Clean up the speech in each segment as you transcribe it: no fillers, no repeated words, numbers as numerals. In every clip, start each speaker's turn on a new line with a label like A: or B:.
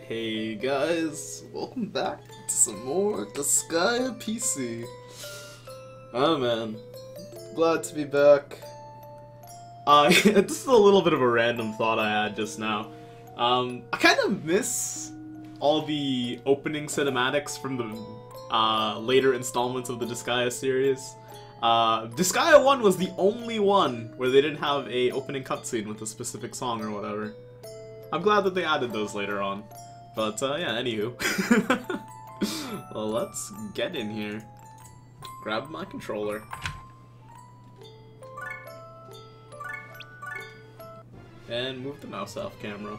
A: Hey guys, welcome back to some more Disgaea PC. Oh man, glad to be back. This is a little bit of a random thought I had just now. I kind of miss all the opening cinematics from the later installments of the Disgaea series. Disgaea 1 was the only one where they didn't have a opening cutscene with a specific song or whatever. I'm glad that they added those later on. But, yeah, anywho. Well, let's get in here. Grab my controller. And move the mouse off camera.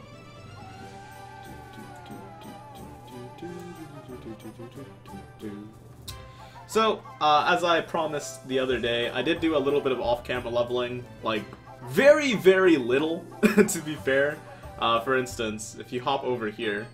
A: So, as I promised the other day, I did do a little bit of off-camera leveling. Like, very, very little, to be fair. For instance, if you hop over here,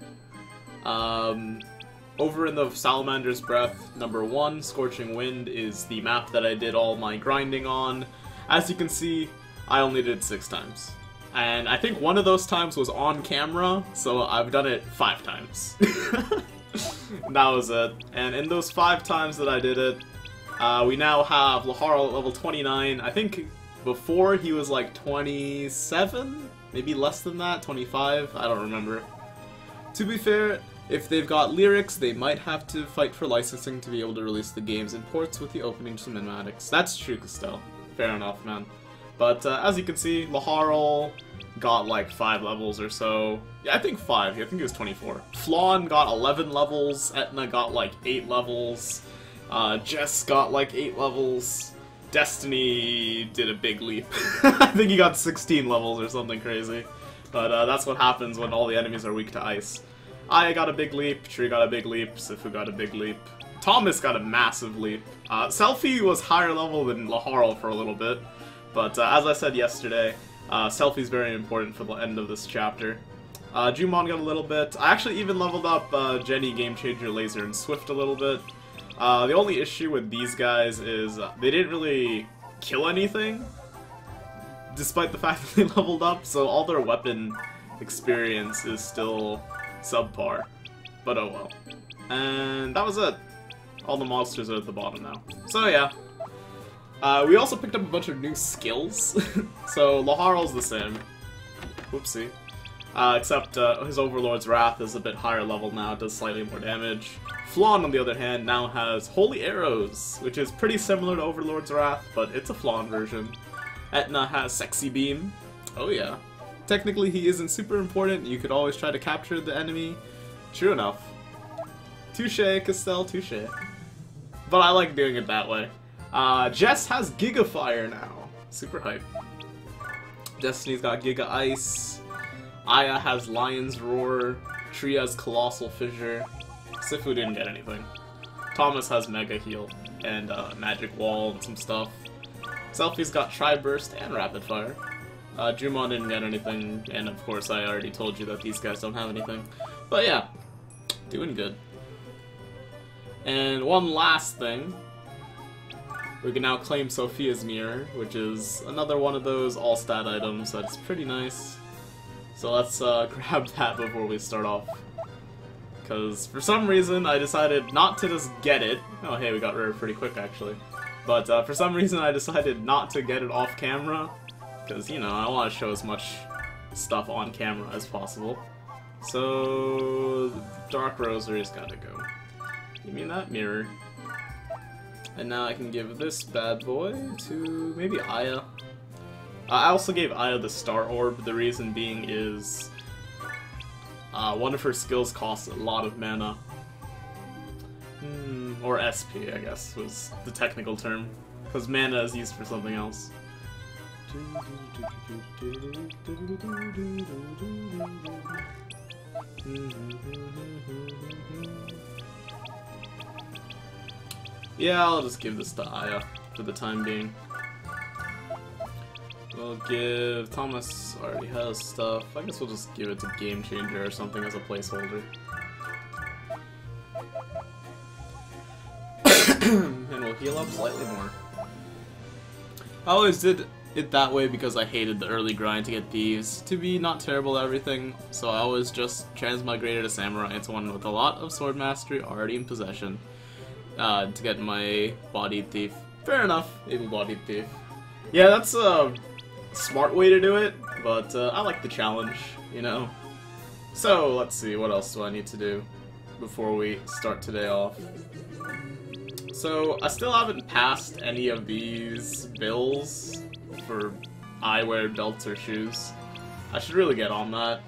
A: over in the Salamander's Breath, number 1, Scorching Wind, is the map that I did all my grinding on. As you can see, I only did 6 times. And I think one of those times was on camera, so I've done it 5 times. That was it. And in those 5 times that I did it, we now have Lahara at level 29. I think before he was like 27? Maybe less than that? 25? I don't remember. To be fair, if they've got lyrics, they might have to fight for licensing to be able to release the games in ports with the opening cinematics. That's true, Castell. Fair enough, man. But as you can see, Laharl got like 5 levels or so. Yeah, I think 5. I think it was 24. Flawn got 11 levels. Etna got like 8 levels. Jess got like 8 levels. Destiny did a big leap. I think he got 16 levels or something crazy. But that's what happens when all the enemies are weak to ice. Aya got a big leap, Tree got a big leap, Sifu got a big leap. Thomas got a massive leap. Selfie was higher level than Laharl for a little bit. But as I said yesterday, Selfie's very important for the end of this chapter. Jumon got a little bit. I actually even leveled up Jenny, Game Changer, Laser, and Swift a little bit. The only issue with these guys is they didn't really kill anything, despite the fact that they leveled up, so all their weapon experience is still subpar. But oh well. And that was it. All the monsters are at the bottom now. So yeah. We also picked up a bunch of new skills. So Laharl's the same. Whoopsie. Except his Overlord's Wrath is a bit higher level now, it does slightly more damage. Flawn, on the other hand, now has Holy Arrows, which is pretty similar to Overlord's Wrath, but it's a Flawn version. Etna has Sexy Beam. Oh yeah. Technically he isn't super important, you could always try to capture the enemy. True enough. Touche, Castell, touche. But I like doing it that way. Jess has Giga Fire now. Super hype. Destiny's got Giga Ice. Aya has Lion's Roar. Tree has Colossal Fissure. Sifu didn't get anything. Thomas has Mega Heal and Magic Wall and some stuff. Selfie's got Tri-Burst and Rapid Fire. Jumon didn't get anything, and of course I already told you that these guys don't have anything. But yeah, doing good. And one last thing. We can now claim Sophia's Mirror, which is another one of those all-stat items that's pretty nice. So let's grab that before we start off. Because for some reason I decided not to just get it. Oh hey, we got rare pretty quick actually. But for some reason I decided not to get it off camera. Because, you know, I want to show as much stuff on camera as possible. So, Dark Rosary's gotta go. Give me that mirror. And now I can give this bad boy to maybe Aya. I also gave Aya the Star Orb. The reason being is one of her skills costs a lot of mana. Or SP, I guess, was the technical term. Because mana is used for something else. Yeah, I'll just give this to Aya for the time being. We'll give... Thomas already has stuff. I guess we'll just give it to Game Changer or something as a placeholder. And we'll heal up slightly more. I always did it that way because I hated the early grind to get thieves to be not terrible at everything, so I always just transmigrated a samurai into one with a lot of sword mastery already in possession to get my bodied thief. Fair enough, able-bodied thief. Yeah, that's a smart way to do it, but I like the challenge, you know? So, let's see, what else do I need to do before we start today off? So, I still haven't passed any of these bills for eyewear, belts, or shoes. I should really get on that.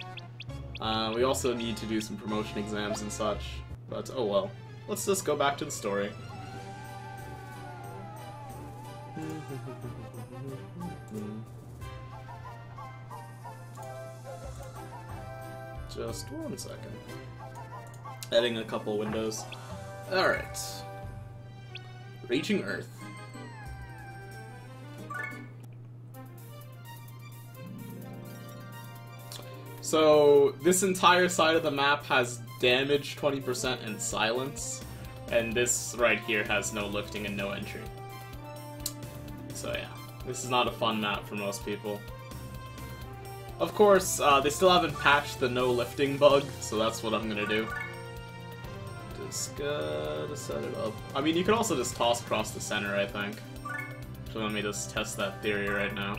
A: We also need to do some promotion exams and such, but oh well. Let's just go back to the story. Just 1 second. Adding a couple windows. Alright. Reaching Earth. So, this entire side of the map has damage 20% and silence, and this right here has no lifting and no entry. So yeah, this is not a fun map for most people. Of course, they still haven't patched the no lifting bug, so that's what I'm gonna do. Just gotta set it up. I mean, you could also just toss across the center, I think. So let me just test that theory right now.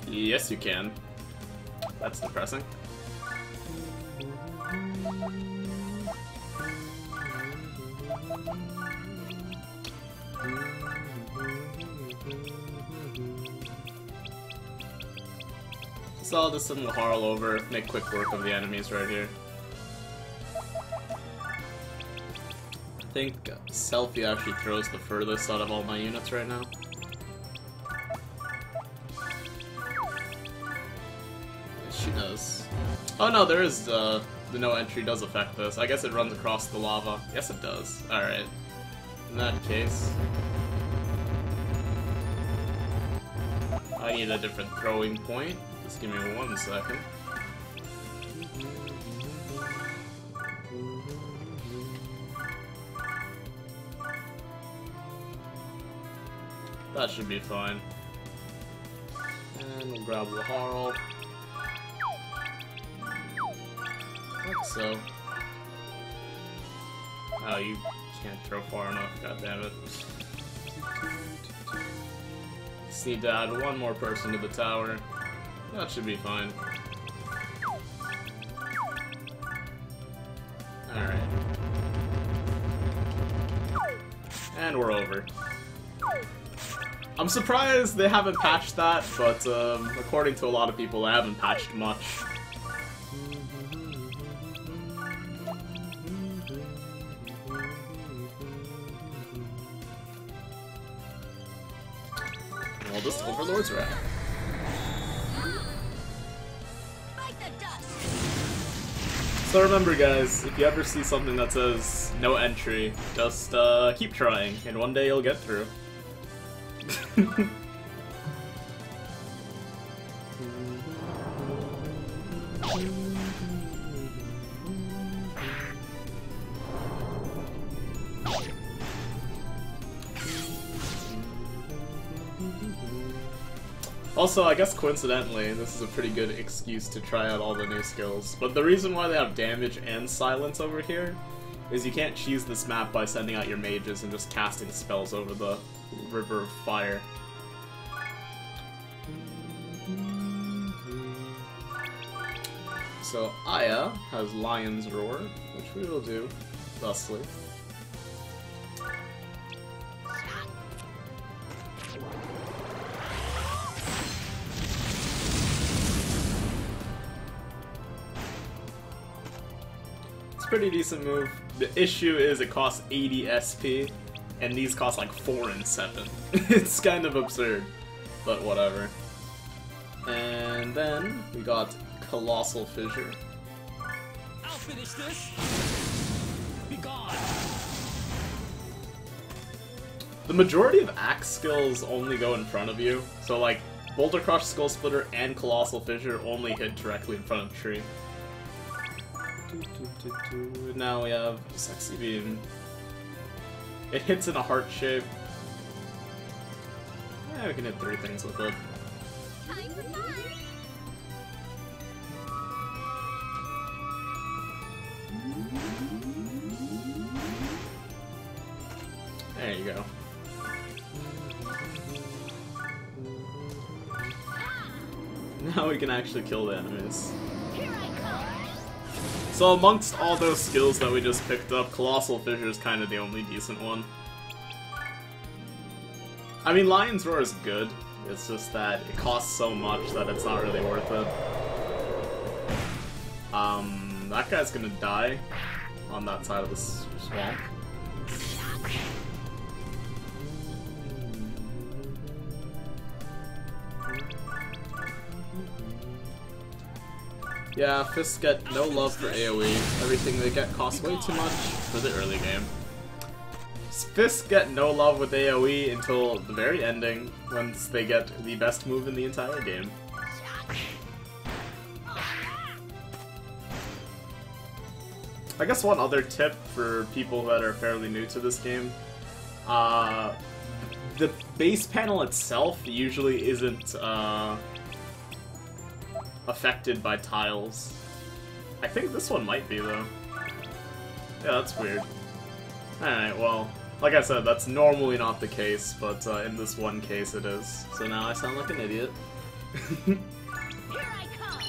A: Yes, you can. That's depressing. So I'll just send Laharl over, make quick work of the enemies right here. I think Selfie actually throws the furthest out of all my units right now. Yes, she does. Oh no, there is the no entry does affect this. I guess it runs across the lava. Yes, it does. Alright. In that case, I need a different throwing point. Just give me 1 second. That should be fine. And we'll grab Laharl. Like so. Oh, you can't throw far enough, god damn it. Just need to add 1 more person to the tower. That should be fine. Alright. And we're over. I'm surprised they haven't patched that, but according to a lot of people, they haven't patched much. Well, this Overlord's wrath. So remember guys, if you ever see something that says no entry, just keep trying, and one day you'll get through. Also, I guess coincidentally, this is a pretty good excuse to try out all the new skills. But the reason why they have damage and silence over here is you can't cheese this map by sending out your mages and just casting spells over the River of Fire. So Aya has Lion's Roar, which we will do thusly. Pretty decent move. The issue is it costs 80 SP, and these cost like 4 and 7. It's kind of absurd, but whatever. And then we got Colossal Fissure.
B: I'll finish this. Be gone.
A: The majority of axe skills only go in front of you, so like Boulder Crush, Skull Splitter, and Colossal Fissure only hit directly in front of the tree. Now we have Sexy Beam. It hits in a heart shape, Yeah, we can hit 3 things with it.
C: Time for fun.
A: There you go. Now we can actually kill the enemies.
C: Here I come.
A: So amongst all those skills that we just picked up, Colossal Fissure is kind of the only decent one. I mean, Lion's Roar is good. It's just that it costs so much that it's not really worth it. That guy's gonna die on that side of the swamp. Yeah, fists get no love for AoE. Everything they get costs way too much for the early game. Fists get no love with AoE until the very ending, once they get the best move in the entire game. I guess one other tip for people that are fairly new to this game, the base panel itself usually isn't affected by tiles. I think this one might be, though. Yeah, that's weird. Alright, well, like I said, that's normally not the case, but in this one case it is. So now I sound like an idiot.
C: Here I come.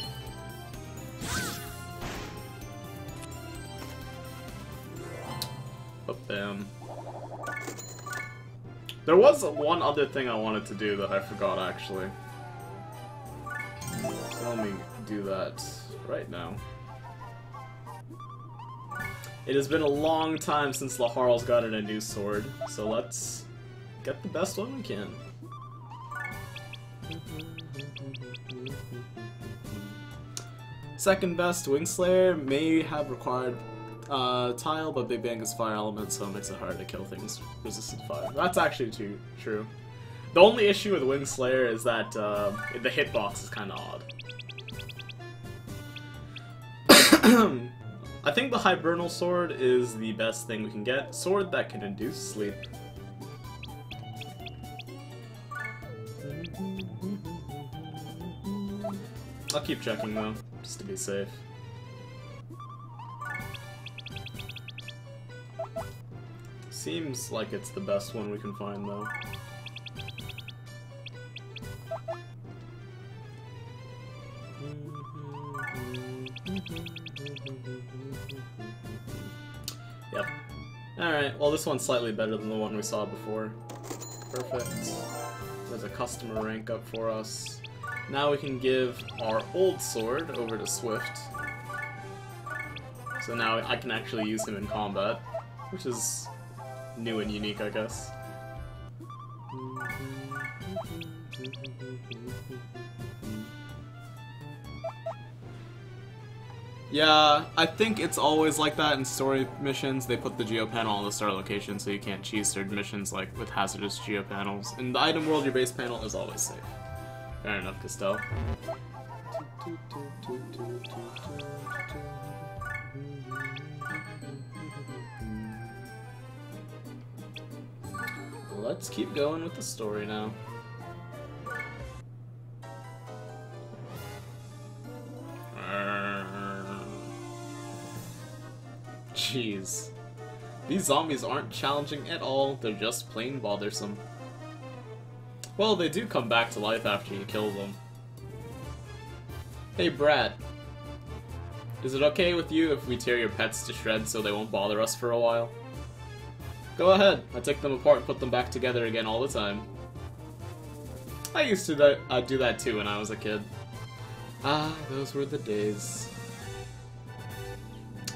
A: But bam. There was one other thing I wanted to do that I forgot, actually. So let me do that right now. It has been a long time since Laharl's gotten a new sword, so let's get the best one we can. Second best, Wingslayer may have required tile, but Big Bang is fire element, so it makes it hard to kill things resistant to fire. That's actually true. The only issue with Wingslayer is that the hitbox is kind of odd. I think the Hibernal Sword is the best thing we can get. Sword that can induce sleep. I'll keep checking though, just to be safe. Seems like it's the best one we can find though. Yep. Alright, well this one's slightly better than the one we saw before. Perfect. There's a customer rank up for us. Now we can give our old sword over to Swift. So now I can actually use him in combat, which is new and unique, I guess. Yeah, I think it's always like that in story missions. They put the geopanel on the start location so you can't cheese certain missions like with hazardous geopanels. In the item world, your base panel is always safe. Fair enough, Castell. Let's keep going with the story now. Jeez. These zombies aren't challenging at all, they're just plain bothersome. Well, they do come back to life after you kill them. Hey Brad, is it okay with you if we tear your pets to shreds so they won't bother us for a while? Go ahead, I take them apart and put them back together again all the time. I used to do that too when I was a kid. Ah, those were the days.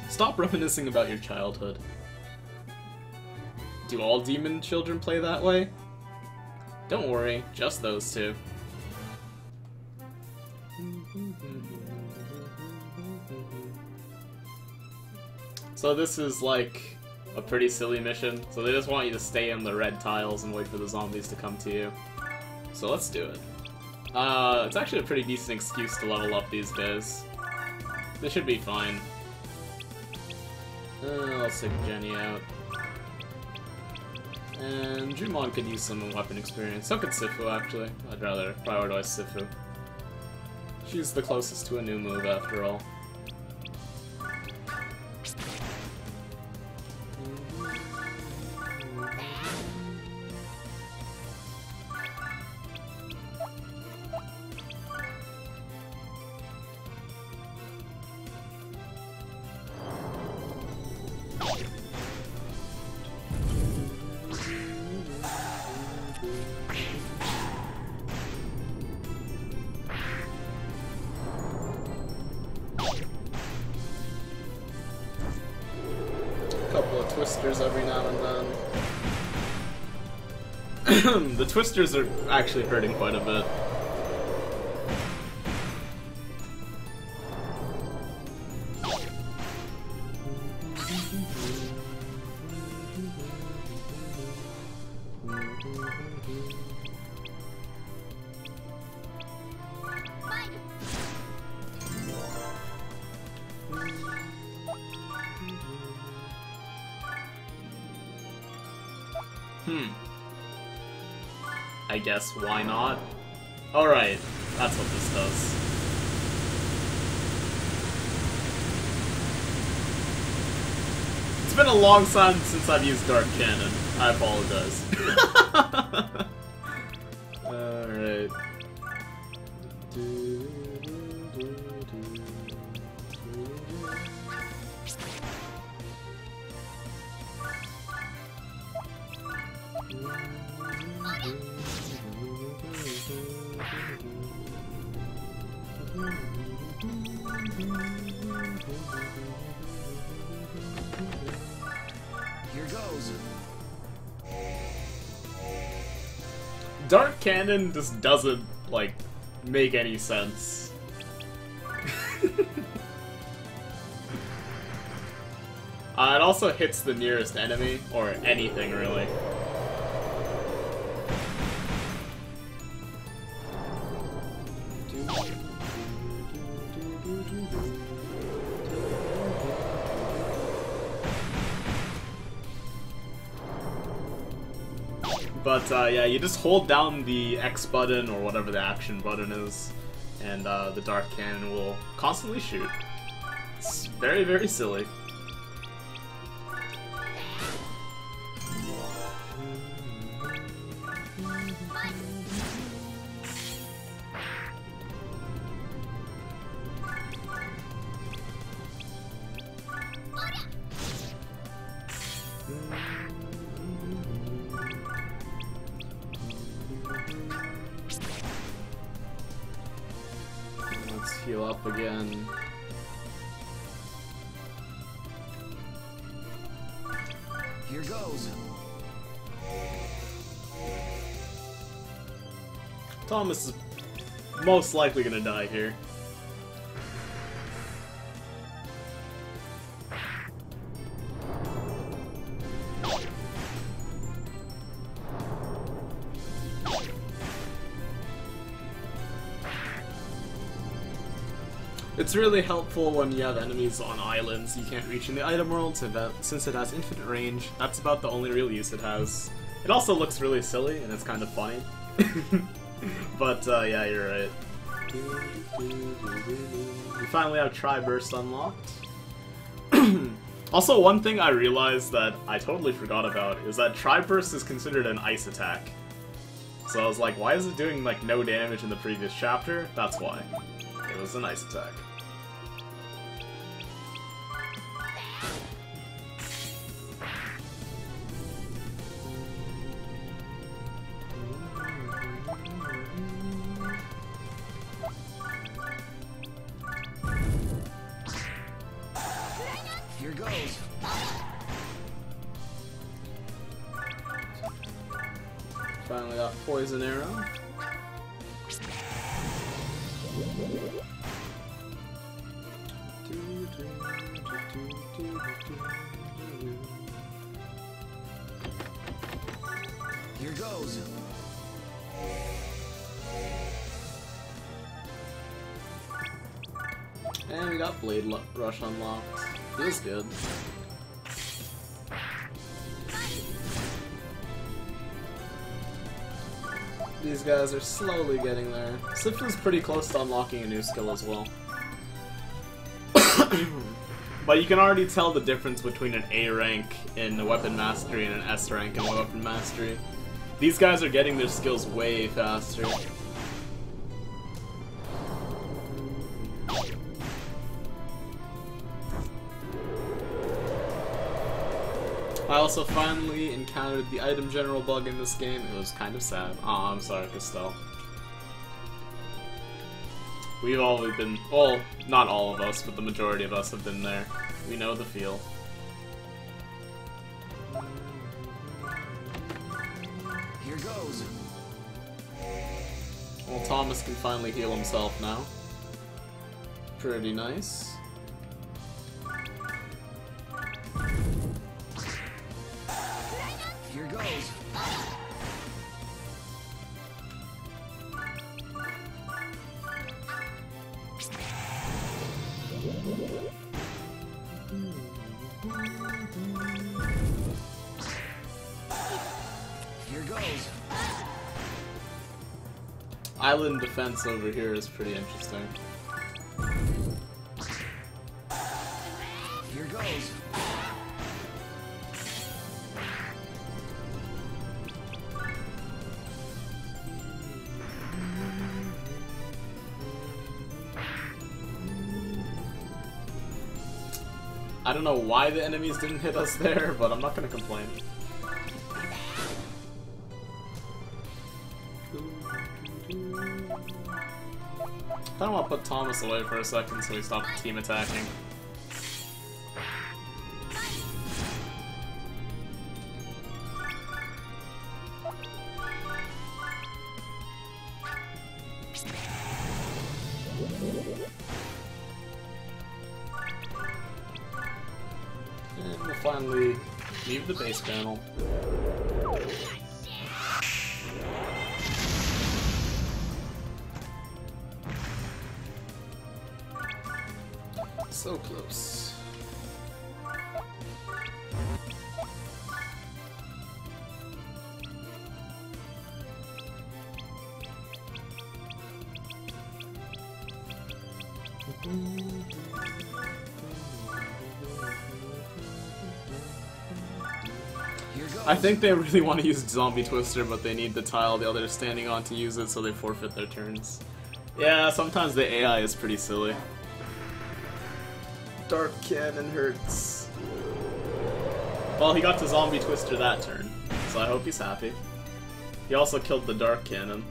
A: Stop reminiscing about your childhood. Do all demon children play that way? Don't worry, just those two. So this is like a pretty silly mission. So they just want you to stay in the red tiles and wait for the zombies to come to you. So let's do it. It's actually a pretty decent excuse to level up these days. This should be fine. I'll take Jenny out. And Jumon could use some weapon experience. So could Sinful, actually. I'd rather prioritize Sinful. She's the closest to a new move, after all. Couple of twisters every now and then. The twisters are actually hurting quite a bit. I guess, why not? Alright, that's what this does. It's been a long time since I've used Dark Cannon. I apologize. Alright.
B: Here goes.
A: Dark Cannon just doesn't, like, make any sense. It also hits the nearest enemy, or anything, really. But yeah, you just hold down the X button, or whatever the action button is, and the Dark Cannon will constantly shoot. It's very, very silly. Let's heal up again.
B: Here goes.
A: Thomas is most likely gonna die here. It's really helpful when you have enemies on islands you can't reach in the item world, since it has infinite range. That's about the only real use it has. It also looks really silly, and it's kind of funny. But, yeah, you're right. We finally have Tri-Burst unlocked. Also, one thing I realized that I totally forgot about is that Tri-Burst is considered an ice attack. So I was like, why is it doing, like, no damage in the previous chapter? That's why. It was an ice attack.
B: Here goes.
A: Finally got Poison Arrow.
B: Here goes.
A: And we got Blade Rush unlocked. Feels good. These guys are slowly getting there. Sinful's pretty close to unlocking a new skill as well. But you can already tell the difference between an A rank in Weapon Mastery and an S rank in Weapon Mastery. These guys are getting their skills way faster. I also finally encountered the item general bug in this game. It was kind of sad. Aw, I'm sorry, Castell. We've always been, well, not all of us, but the majority of us have been there. We know the feel.
B: Here goes.
A: Well, Thomas can finally heal himself now. Pretty nice.
B: Here goes. Here goes.
A: Island defense over here is pretty interesting.
B: Here goes.
A: I don't know why the enemies didn't hit us there, but I'm not gonna complain. I don't want to put Thomas away for a second so he stops team attacking. And we'll finally leave the base panel. So close. I think they really want to use Zombie Twister, but they need the tile the other is standing on to use it, so they forfeit their turns. Yeah, sometimes the AI is pretty silly. Dark Cannon hurts. Well, he got to Zombie Twister that turn, so I hope he's happy. He also killed the Dark Cannon.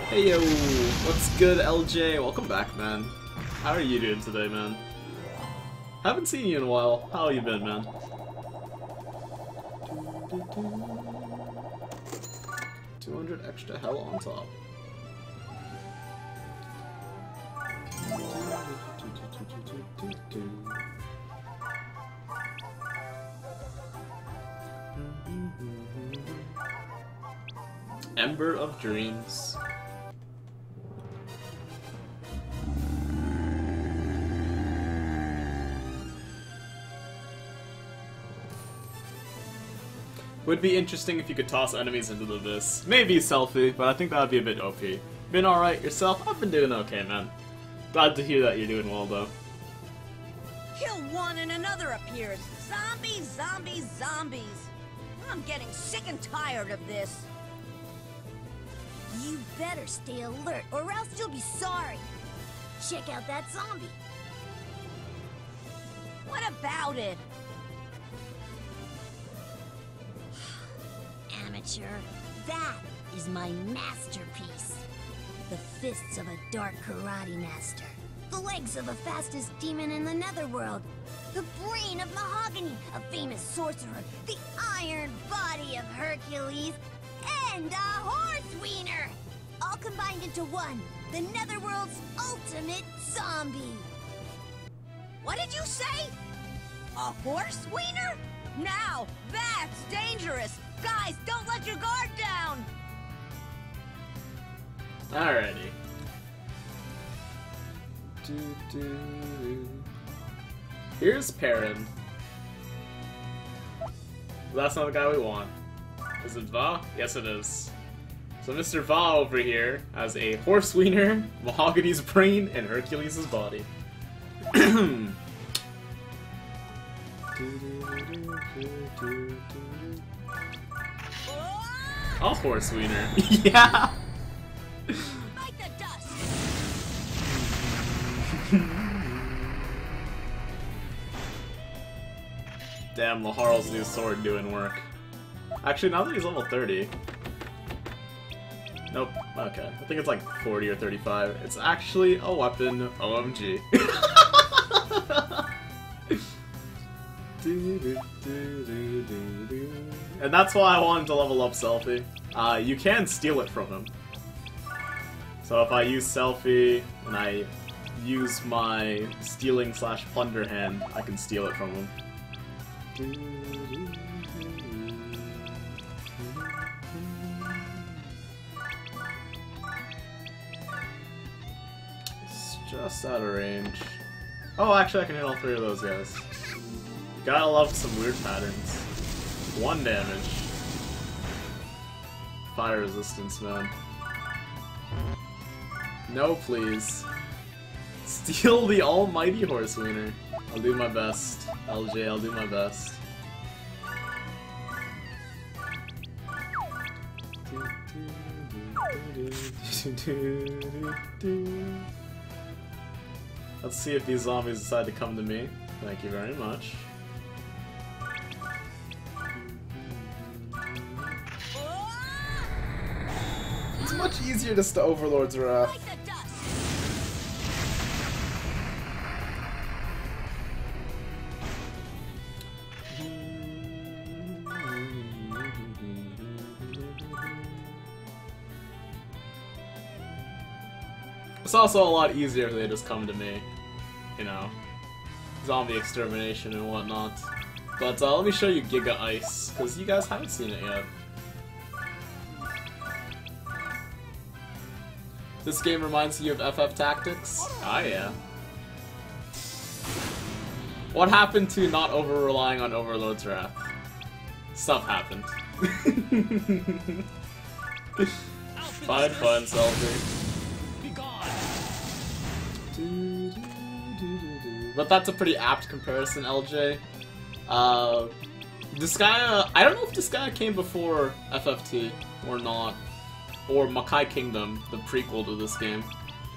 A: Hey yo, what's good, LJ? Welcome back, man. How are you doing today, man? Haven't seen you in a while. How you been, man? 200 extra hell on top. Ember of Dreams. Would be interesting if you could toss enemies into the abyss. Maybe Selfie, but I think that would be a bit OP. Been alright yourself? I've been doing okay, man. Glad to hear that you're doing well, though.
D: Kill one and another appears. Zombies, zombies, zombies. I'm getting sick and tired of this.
C: You better stay alert or else you'll be sorry. Check out that zombie.
D: What about it?
C: Amateur. That is my masterpiece. The fists of a dark karate master. The legs of the fastest demon in the Netherworld. The brain of Mahogany, a famous sorcerer. The iron body of Hercules. And a horse wiener! All combined into one. The Netherworld's ultimate zombie.
D: What did you say? A horse wiener? Now, that's dangerous! Guys, don't let your guard down!
A: Alrighty. Here's Perrin. That's not the guy we want. Is it Va? Yes, it is. So Mr. Va over here has a horse wiener, Mahogany's brain, and Hercules' body. A horse wiener. Yeah!
D: Bite the dust!
A: Damn, Laharl's new sword doing work. Actually, now that he's level 30... Nope, okay. I think it's like 40 or 35. It's actually a weapon, OMG. And that's why I wanted to level up Selfie. You can steal it from him. So if I use Selfie and I use my stealing / plunder hand, I can steal it from him. It's just out of range. Oh, actually I can hit all 3 of those guys. Gotta love some weird patterns. 1 damage. Fire resistance, man. No, please. Steal the almighty horse wiener. I'll do my best. LJ, I'll do my best. Let's see if these zombies decide to come to me. Thank you very much. It's much easier just to Overlord's Wrath.
D: Bite the dust!
A: It's also a lot easier if they just come to me. You know, zombie extermination and whatnot. But let me show you Giga Ice, because you guys haven't seen it yet. This game reminds you of FF Tactics? Ah, yeah. What happened to not over-relying on Overlord's Wrath? Stuff happened. Fine, Selfie. But that's a pretty apt comparison, LJ. Disgaea, I don't know if Disgaea came before FFT or not. Or Makai Kingdom, the prequel to this game.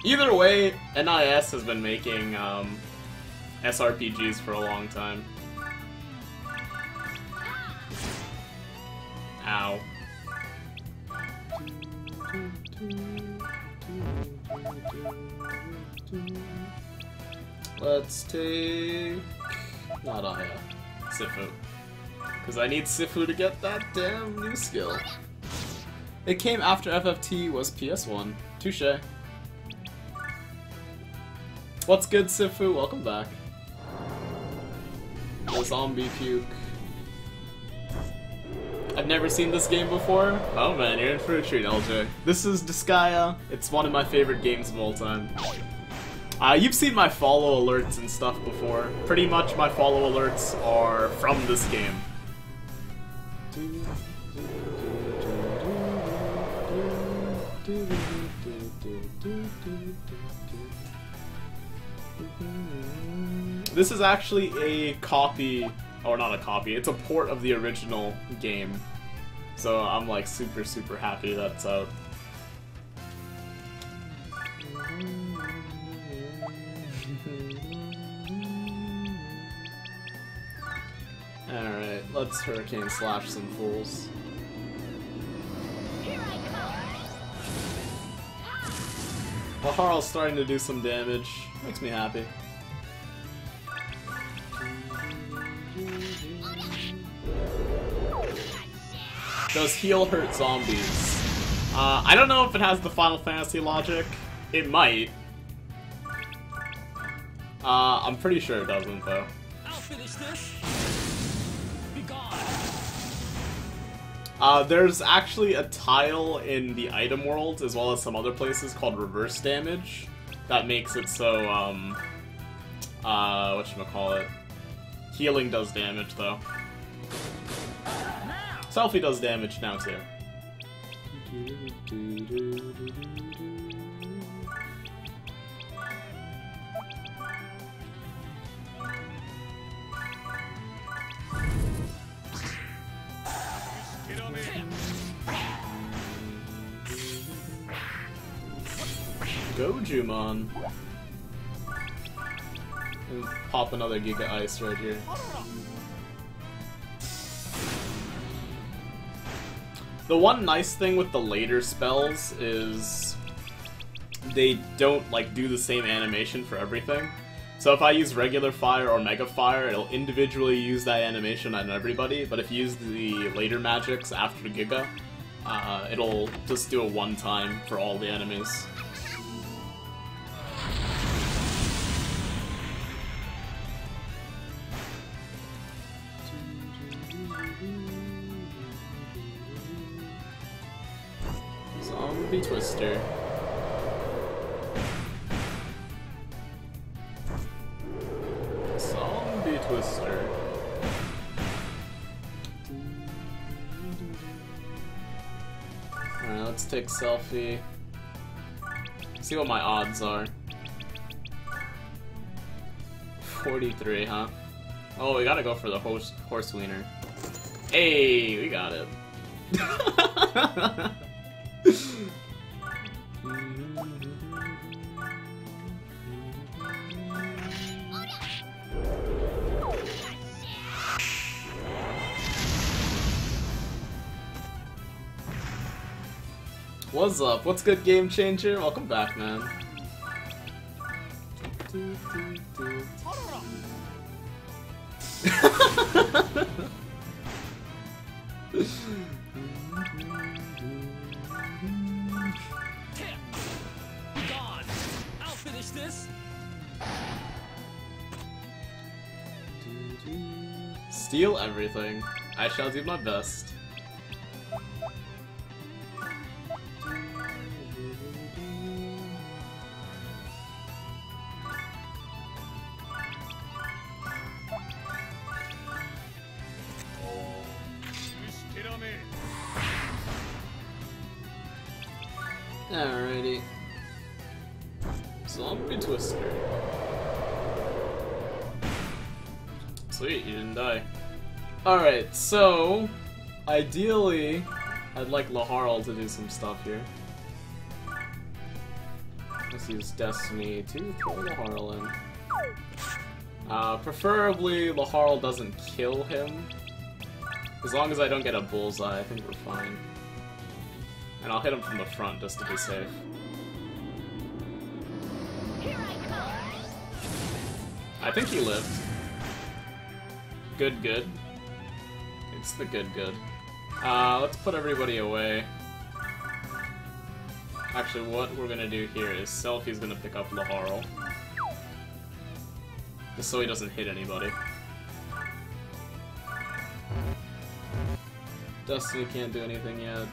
A: Either way, NIS has been making SRPGs for a long time. Ow. Let's take... not Aya. Sinful. Because I need Sinful to get that damn new skill. It came after FFT was PS1. Touché. What's good, Sifu? Welcome back. The zombie puke. I've never seen this game before. Oh man, you're in for a treat, LJ. This is Disgaea. It's one of my favorite games of all time. You've seen my follow alerts and stuff before. Pretty much my follow alerts are from this game. This is actually a copy, or not a copy, it's a port of the original game. So I'm like super happy that's out. Alright, let's Hurricane Slash some fools. Laharl's starting to do some damage. Makes me happy. Does heal hurt zombies? I don't know if it has the Final Fantasy logic. It might. I'm pretty sure it doesn't, though.
E: I'll finish this. Be
A: There's actually a tile in the item world, as well as some other places, called reverse damage. That makes it so, whatchamacallit. Healing does damage, though. Selfie does damage now, too. Gojumon. And pop another Giga Ice right here. The one nice thing with the later spells is they don't like do the same animation for everything. So if I use regular fire or mega fire, it'll individually use that animation on everybody, but if you use the later magics after Giga, it'll just do it one time for all the enemies. Zombie Twister. Zombie Twister. Alright, let's take selfie. See what my odds are. 43, huh? Oh, we gotta go for the horse wiener. Hey, we got it. What's up? What's good, Game Changer? Welcome back, man.
E: God, I'll finish this.
A: Steal everything. I shall do my best. Alrighty. Zombie Twister. Sweet, you didn't die. Alright, so ideally I'd like Laharl to do some stuff here. Let's use Destiny to throw Laharl in. Preferably Laharl doesn't kill him. As long as I don't get a bullseye, I think we're fine. And I'll hit him from the front just to be safe. I think he lived. Good, good. It's the good, good. Let's put everybody away. Actually, what we're gonna do here is Selfie's gonna pick up Laharl. Just so he doesn't hit anybody. Destiny can't do anything yet.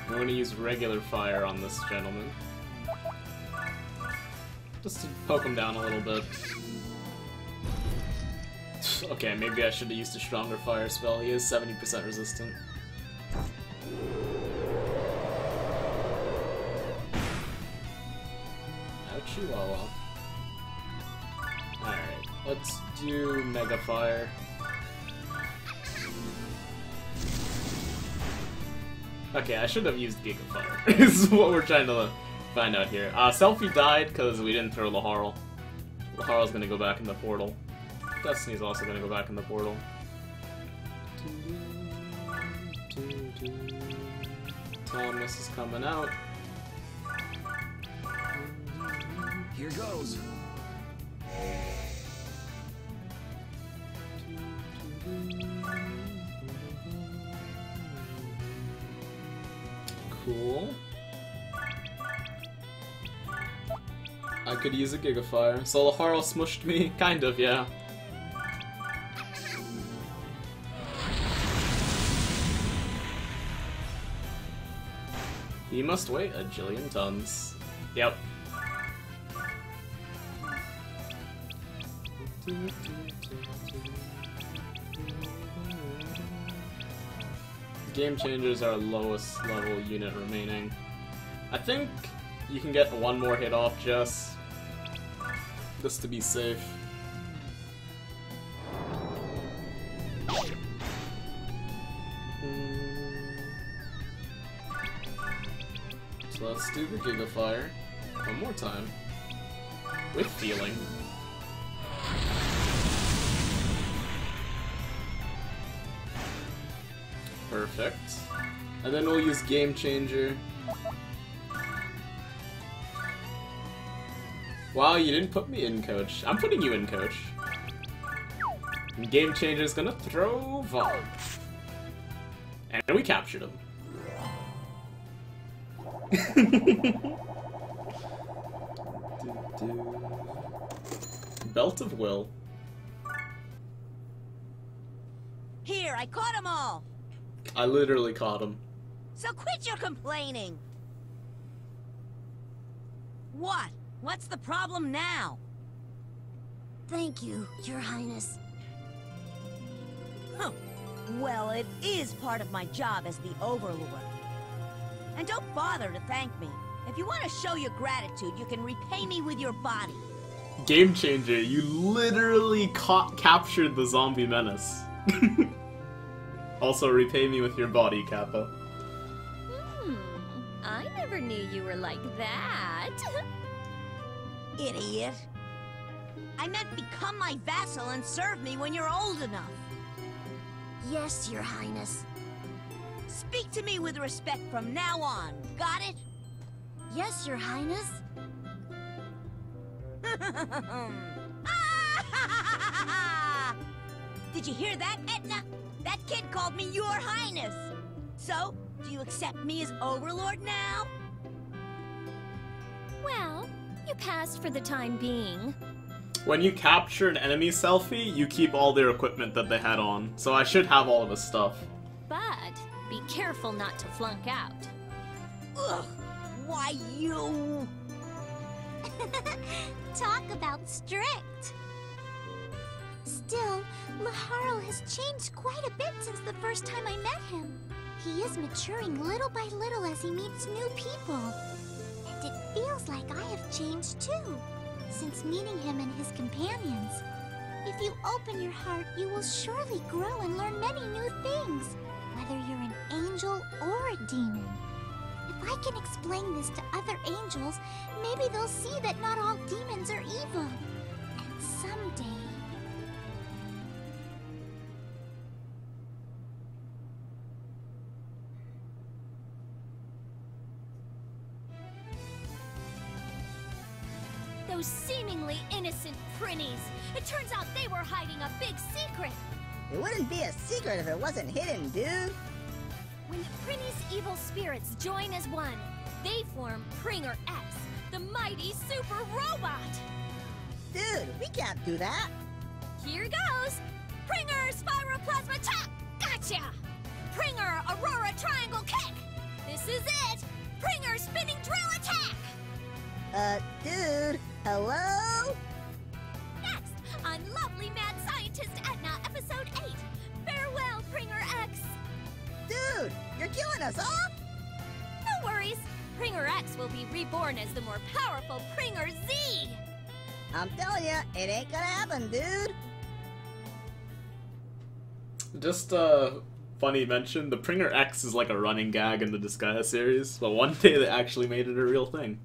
A: I'm going to use regular fire on this gentleman. Just to poke him down a little bit. Okay, maybe I should have used a stronger fire spell. He is 70% resistant. Ouchie Wawa. Alright, let's do Mega Fire. Okay, I should have used Giga Fire. This is what we're trying to find out here. Selfie died because we didn't throw Laharl. Laharl's gonna go back in the portal. Destiny's also gonna go back in the portal. Thomas is coming out.
B: Here goes.
A: Cool. I could use a Giga Fire. So Laharl smushed me? Kind of, yeah. He must weigh a jillion tons. Yep. Game Changers are lowest level unit remaining. I think you can get one more hit off just to be safe. So let's do the Gigafire one more time. With feeling. Perfect. And then we'll use Game Changer. Wow, you didn't put me in, Coach. I'm putting you in, Coach. And Game Changer's gonna throw Vogue. And we captured him. Belt of Will.
D: Here, I caught them all.
A: I literally caught him.
D: So quit your complaining. What? What's the problem now?
C: Thank you, Your Highness.
D: Huh. Well, it is part of my job as the Overlord. And don't bother to thank me. If you want to show your gratitude, you can repay me with your body.
A: Game Changer, you literally captured the zombie menace. Also, repay me with your body, Kappa.
F: I never knew you were like that.
D: Idiot. I meant become my vassal and serve me when you're old enough.
C: Yes, Your Highness.
D: Speak to me with respect from now on. Got it?
C: Yes, Your Highness.
D: Did you hear that, Etna? That kid called me Your Highness. So, do you accept me as Overlord now?
F: Well, you passed for the time being.
A: When you capture an enemy selfie, you keep all their equipment that they had on. So I should have all of his stuff.
F: But be careful not to flunk out.
D: Ugh, why you?
C: Talk about strict. Still, Laharl has changed quite a bit since the first time I met him. He is maturing little by little as he meets new people. And it feels like I have changed too, since meeting him and his companions. If you open your heart, you will surely grow and learn many new things, whether you're an angel or a demon. If I can explain this to other angels, maybe they'll see that not all demons are evil. And someday...
F: Those seemingly innocent prinnies. It turns out they were hiding a big secret.
G: It wouldn't be a secret if it wasn't hidden, dude.
F: When the Prinny's evil spirits join as one, they form Pringer X, the mighty super robot.
G: Dude, we can't do that.
F: Here goes! Pringer Spiroplasma Chop! Gotcha! Pringer Aurora Triangle Kick! This is it! Pringer Spinning Drill Attack!
G: Dude, hello?
F: Next, on Lovely Mad Scientist Etna, Episode 8. Farewell, Pringer X!
G: Dude, you're killing us off?
F: No worries! Pringer X will be reborn as the more powerful Pringer Z!
G: I'm telling ya, it ain't gonna happen, dude.
A: Just funny mention, the Pringer X is like a running gag in the Disgaea series, but one day they actually made it a real thing.